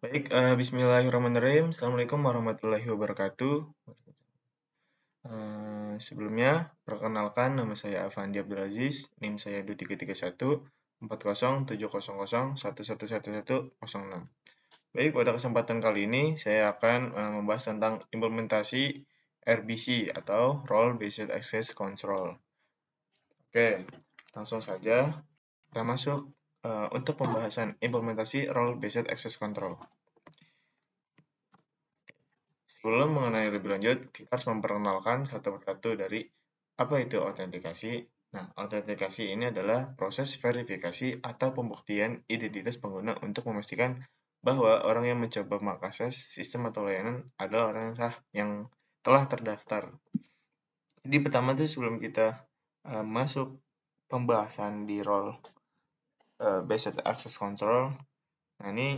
Baik, bismillahirrahmanirrahim. Assalamualaikum warahmatullahi wabarakatuh. Sebelumnya, perkenalkan nama saya Afandi Abdul Aziz, NIM saya 2331 40700011111106. Baik, pada kesempatan kali ini saya akan membahas tentang implementasi RBC atau Role Based Access Control. Oke, langsung saja kita masuk untuk pembahasan implementasi Role Based Access Control. Sebelum mengenai lebih lanjut, kita harus memperkenalkan satu persatu dari apa itu autentikasi. Nah, autentikasi ini adalah proses verifikasi atau pembuktian identitas pengguna untuk memastikan bahwa orang yang mencoba mengakses sistem atau layanan adalah orang yang sah yang telah terdaftar. Jadi pertama tuh sebelum kita masuk pembahasan di role based access control, nah ini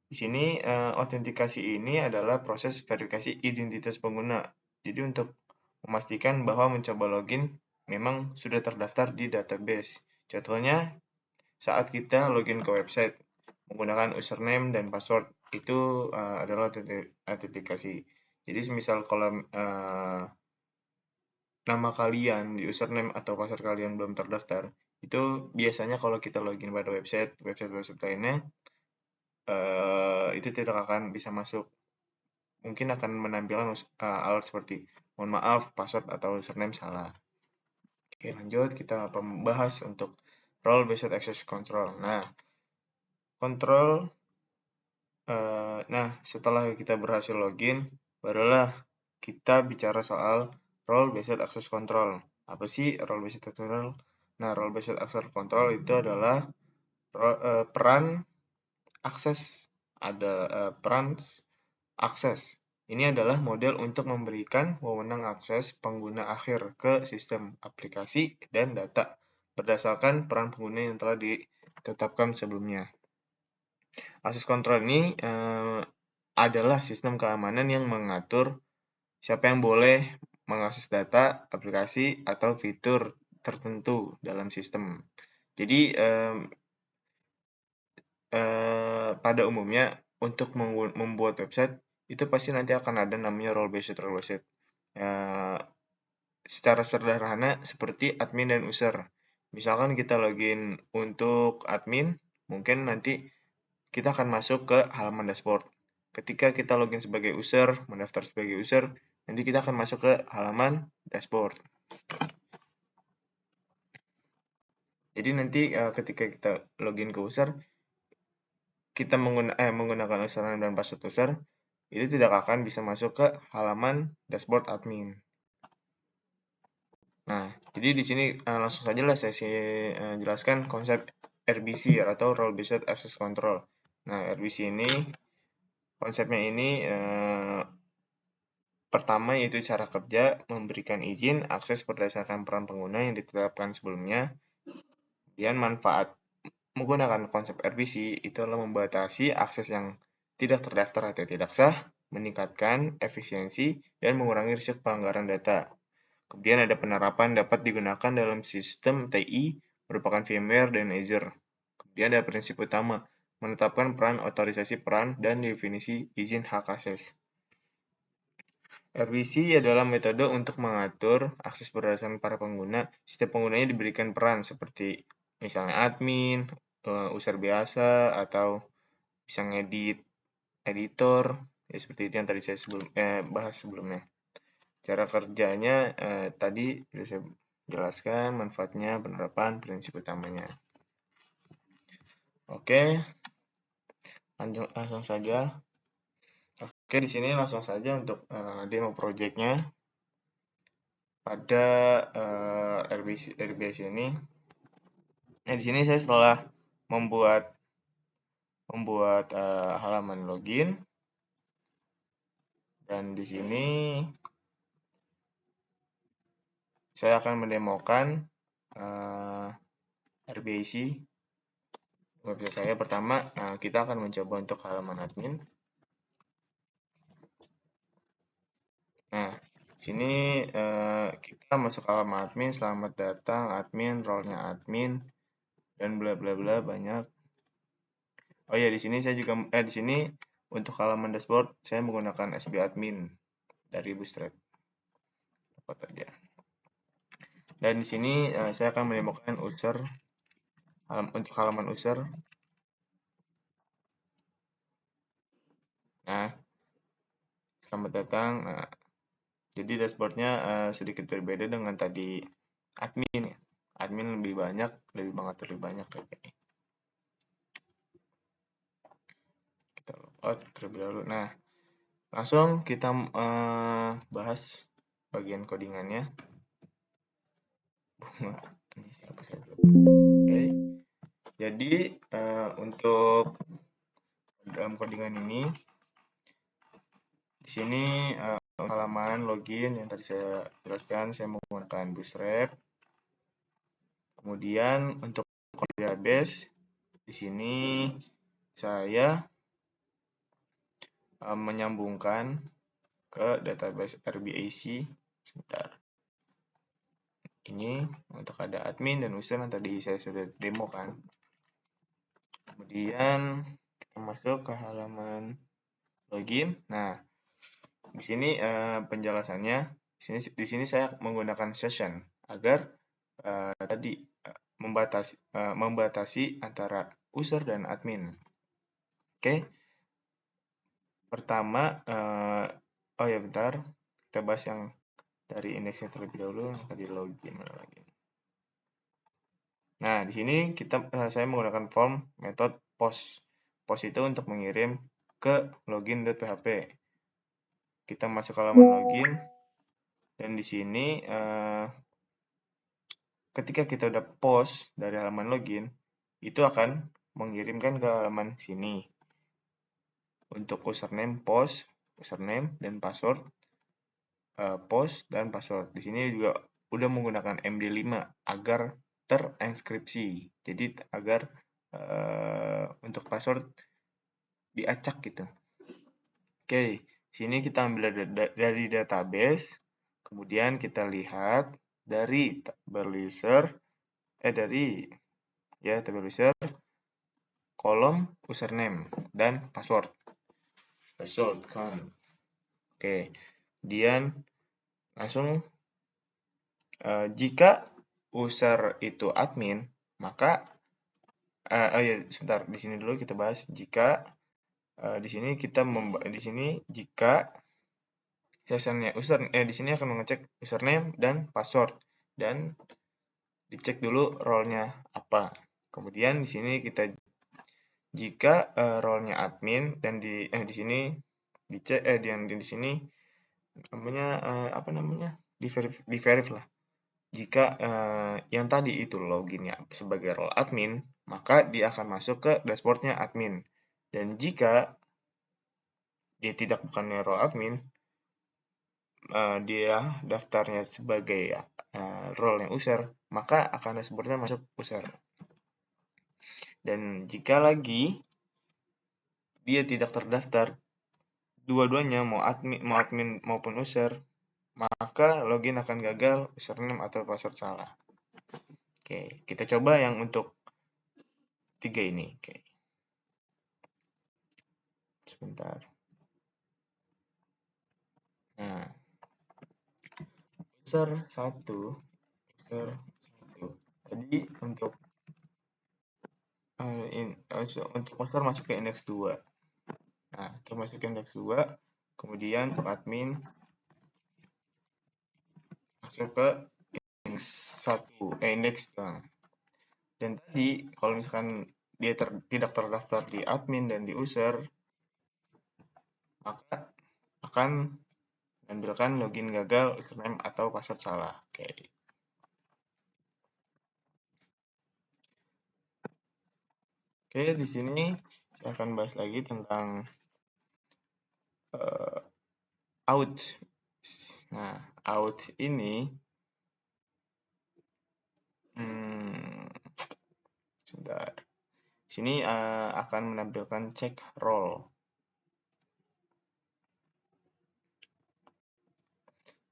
di sini autentikasi ini adalah proses verifikasi identitas pengguna. Jadi untuk memastikan bahwa mencoba login memang sudah terdaftar di database. Contohnya saat kita login ke website menggunakan username dan password itu adalah autentikasi. Jadi semisal kalau nama kalian di username atau password kalian belum terdaftar, itu biasanya kalau kita login pada website lainnya itu tidak akan bisa masuk. Mungkin akan menampilkan alert seperti mohon maaf password atau username salah. Oke, lanjut kita membahas untuk role based access control. Nah, setelah kita berhasil login, barulah kita bicara soal role based access control. Apa sih role based access control? Nah, role based access control itu adalah peran akses peran akses. Ini adalah model untuk memberikan wewenang akses pengguna akhir ke sistem, aplikasi, dan data berdasarkan peran pengguna yang telah ditetapkan sebelumnya. Akses kontrol ini adalah sistem keamanan yang mengatur siapa yang boleh mengakses data, aplikasi, atau fitur tertentu dalam sistem. Jadi pada umumnya untuk membuat website itu pasti nanti akan ada namanya role based. Secara sederhana seperti admin dan user. Misalkan kita login untuk admin, mungkin nanti kita akan masuk ke halaman dashboard. Ketika kita login sebagai user, mendaftar sebagai user, nanti kita akan masuk ke halaman dashboard. Jadi nanti ketika kita login ke user, kita menggunakan username dan password user, itu tidak akan bisa masuk ke halaman dashboard admin. Nah, jadi di sini langsung saja lah saya jelaskan konsep RBC atau Role Based Access Control. Nah, RBC ini konsepnya ini pertama yaitu cara kerja memberikan izin akses berdasarkan peran pengguna yang ditetapkan sebelumnya. Kemudian manfaat menggunakan konsep RBC itu adalah membatasi akses yang tidak terdaftar atau tidak sah, meningkatkan efisiensi, dan mengurangi risiko pelanggaran data. Kemudian ada penerapan dapat digunakan dalam sistem TI merupakan VMware dan Azure. Kemudian ada prinsip utama, menetapkan peran otorisasi peran dan definisi izin hak akses. RBC adalah metode untuk mengatur akses berdasarkan para pengguna. Setiap penggunanya diberikan peran seperti misalnya admin, user biasa, atau bisa ngedit, editor, ya seperti itu yang tadi saya bahas sebelumnya. Cara kerjanya tadi sudah saya jelaskan, manfaatnya, penerapan, prinsip utamanya. Oke, langsung saja. Oke, di sini langsung saja untuk demo projectnya pada RBC ini. Nah, di sini saya setelah membuat halaman login, dan di sini saya akan mendemokan RBC website saya. Pertama, kita akan mencoba untuk halaman admin. Nah, sini kita masuk halaman admin, selamat datang admin, role-nya admin, dan bla bla bla banyak. Oh ya, di sini saya juga di sini Untuk halaman dashboard, saya menggunakan SB Admin dari Bootstrap. Dapat aja. Dan di sini saya akan menemukan user untuk halaman user. Nah, selamat datang. Nah, jadi dashboardnya sedikit berbeda dengan tadi admin ya. Admin lebih banyak, lebih banyak. Oke. Kita logout terlebih dahulu. Nah, langsung kita bahas bagian codingannya. Ini siapa saya? Oke. Jadi untuk dalam codingan ini, di sini halaman login yang tadi saya jelaskan, saya menggunakan Bootstrap. Kemudian untuk database, di sini saya menyambungkan ke database RBAC. Sebentar. Ini untuk ada admin dan user yang tadi saya sudah demo kan. Kemudian kita masuk ke halaman login. Nah, di sini penjelasannya. Di sini saya menggunakan session agar tadi membatasi antara user dan admin. Oke. Pertama, oh ya bentar, kita bahas yang dari indeksnya terlebih dahulu. Tadi login mana lagi? Nah, di sini saya menggunakan form metode post. Post itu untuk mengirim ke login.php. Kita masuk ke halaman login, dan di sini ketika kita udah post dari halaman login, itu akan mengirimkan ke halaman sini. Untuk username post, username dan password post dan password. Di sini juga udah menggunakan MD5 agar terenkripsi. Jadi agar untuk password diacak gitu. Oke, sini kita ambil dari database, kemudian kita lihat dari tabel user, tabel user, kolom username dan password kan. Oke, kemudian langsung jika user itu admin, maka sebentar, di sini dulu kita bahas jika di sini jika sessionnya di sini akan mengecek username dan password dan dicek dulu role-nya apa. Kemudian di sini kita jika role-nya admin dan di sini dicek di sini namanya di verif lah. Jika yang tadi itu loginnya sebagai role admin, maka dia akan masuk ke dashboardnya admin. Dan jika dia tidak bukannya role admin, dia daftarnya sebagai role yang user, maka akan dashboardnya masuk user. Dan jika lagi dia tidak terdaftar, dua-duanya mau admin maupun user, maka login akan gagal, username atau password salah. Oke, kita coba yang untuk 3 ini. Oke. Sebentar. Nah, user 1. Jadi untuk user masuk ke indeks 2. Nah, termasuk ke indeks 2, kemudian admin masuk ke indeks 1, dan tadi kalau misalkan dia tidak terdaftar di admin dan di user, maka akan menampilkan login gagal, username atau password salah. Oke, di sini saya akan bahas lagi tentang out. Nah, out ini sebentar. Sini akan menampilkan check role.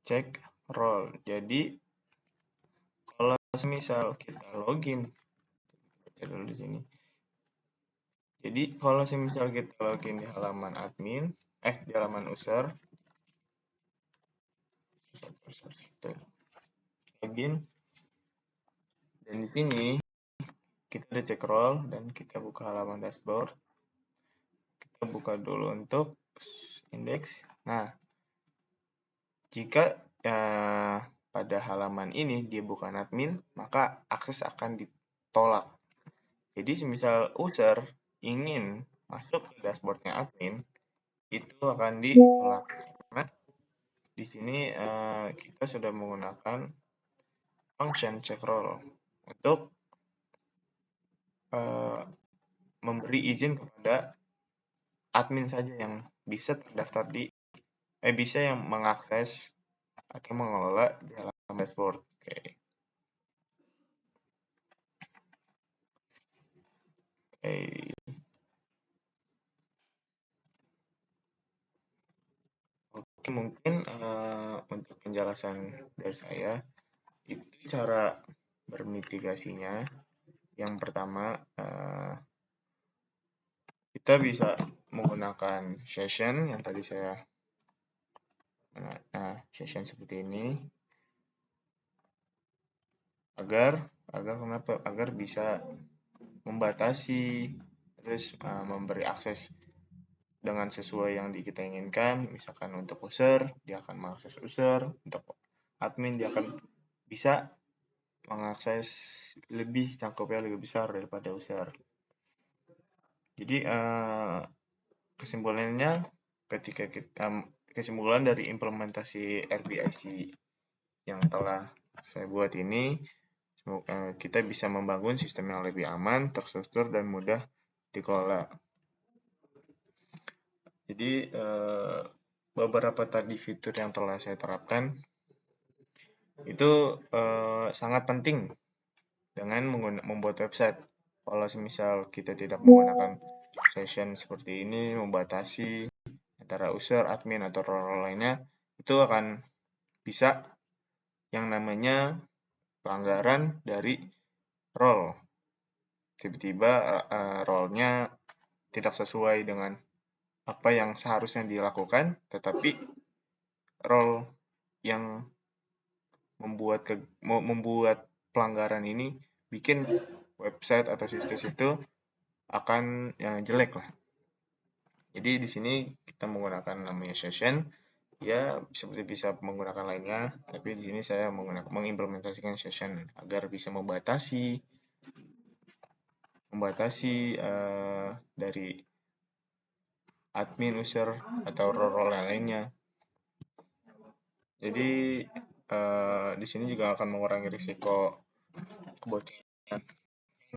Check role. Jadi kalau misal kita login dulu di sini. Jadi kalau misal kita login di halaman admin, di halaman user, login, dan di sini kita ada cek role dan kita buka halaman dashboard. Kita buka dulu untuk indeks. Nah, jika pada halaman ini dia bukan admin, maka akses akan ditolak. Jadi semisal user ingin masuk ke dashboardnya admin, itu akan ditolak karena di sini kita sudah menggunakan function check role untuk memberi izin kepada admin saja yang bisa terdaftar bisa yang mengakses atau mengelola di halaman dashboard. Oke. Oke, mungkin untuk penjelasan dari saya, itu cara bermitigasinya. Yang pertama, kita bisa menggunakan session yang tadi saya session seperti ini agar bisa membatasi terus memberi akses dengan sesuai yang kita inginkan. Misalkan untuk user dia akan mengakses user, untuk admin dia akan bisa mengakses cangkupnya lebih besar daripada user. Jadi kesimpulannya kesimpulan dari implementasi RBIC yang telah saya buat ini, kita bisa membangun sistem yang lebih aman, terstruktur, dan mudah dikelola. Jadi beberapa tadi fitur yang telah saya terapkan itu sangat penting dengan membuat website. Kalau misal kita tidak menggunakan session seperti ini, membatasi antara user, admin, atau role lainnya, itu akan bisa yang namanya pelanggaran dari role. Tiba-tiba role-nya tidak sesuai dengan apa yang seharusnya dilakukan, tetapi role yang membuat pelanggaran ini bikin website atau situs itu akan jelek lah. Jadi di sini kita menggunakan namanya session, ya seperti bisa menggunakan lainnya, tapi di sini saya mengimplementasikan session agar bisa membatasi dari admin, user, atau role lainnya. Jadi di sini juga akan mengurangi risiko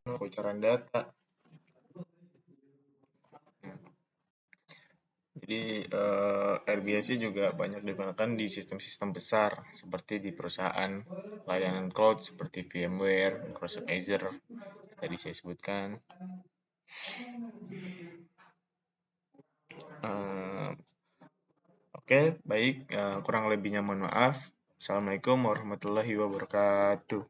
kebocoran data. Jadi RBIC juga banyak digunakan di sistem-sistem besar seperti di perusahaan layanan cloud seperti VMware, Microsoft Azure tadi saya sebutkan. Oke, baik, kurang lebihnya mohon maaf. Assalamualaikum warahmatullahi wabarakatuh.